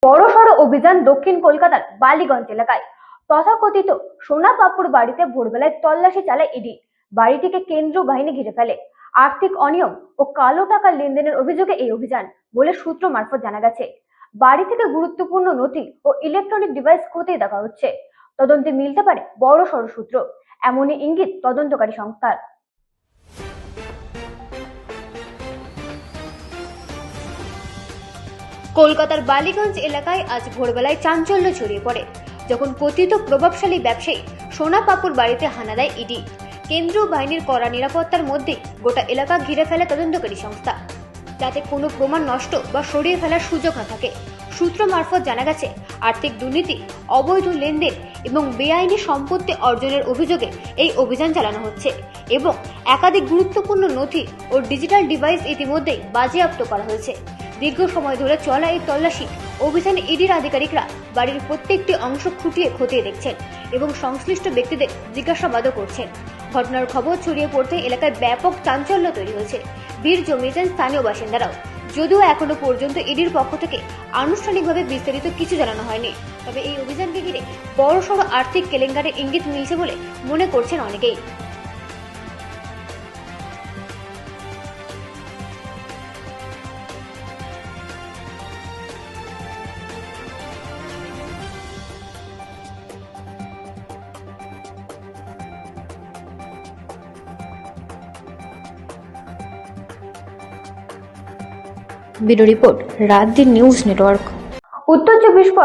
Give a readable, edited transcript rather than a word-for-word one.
বড়সড় অভিযান দক্ষিণ কলকাতার বালিগঞ্জ এলাকায়। তথাকথিত সোনা পাপুর বাড়িতে ভোরবেলায় তল্লাশি চালায় ইডি। বাড়িটিকে কেন্দ্রীয় বাহিনী ঘিরে ফেলে। আর্থিক অনিয়ম ও কালো টাকা লেনদেনের অভিযোগে এই অভিযান বলে সূত্র মারফত জানা গেছে। বাড়ি থেকে গুরুত্বপূর্ণ নথি ও ইলেকট্রনিক ডিভাইস খতিয়ে দেখা হচ্ছে। তদন্তে মিলতে পারে বড়সড় সূত্র, এমনই ইঙ্গিত তদন্তকারী সংস্থার। কলকাতার বালিগঞ্জ এলাকায় আজ ভোরবেলায় চাঞ্চল্য ছড়িয়ে পড়ে যখন কথিত প্রভাবশালী ব্যবসায়ী সোনা পাপুর বাড়িতে হানা দেয় ইডি। কেন্দ্রীয় বাহিনীর কড়া নিরাপত্তার মধ্যে গোটা এলাকা ঘিরে ফেলে তদন্তকারী সংস্থা, যাতে কোনো প্রমাণ নষ্ট বা সরিয়ে ফেলার সুযোগ না থাকে। সূত্র মারফত জানা গেছে, আর্থিক দুর্নীতি, অবৈধ লেনদেন এবং বেআইনি সম্পত্তি অর্জনের অভিযোগে এই অভিযান চালানো হচ্ছে এবং একাধিক গুরুত্বপূর্ণ নথি ও ডিজিটাল ডিভাইস ইতিমধ্যেই বাজেয়াপ্ত করা হয়েছে। দীর্ঘ সময় ধরে চলা এই তল্লাশি অভিযানে ইডির আধিকারিকরা বাড়ির প্রত্যেকটি অংশ খুঁটিয়ে খতিয়ে দেখছেন এবং সংশ্লিষ্ট ব্যক্তিদের জিজ্ঞাসাবাদও করছেন। ঘটনার খবর ছড়িয়ে পড়তে এলাকায় ব্যাপক চাঞ্চল্য তৈরি হয়েছে। ভিড় জমিয়েছেন স্থানীয় বাসিন্দারাও। যদিও এখনো পর্যন্ত ইডির পক্ষ থেকে আনুষ্ঠানিকভাবে বিস্তারিত কিছু জানানো হয়নি, তবে এই অভিযানকে ঘিরে বড়সড় আর্থিক কেলেঙ্কারির ইঙ্গিত মিলছে বলে মনে করছেন অনেকেই। ব্যুরো রিপোর্ট, রাত দিন নিউজ নেটওয়ার্ক। উত্তর 24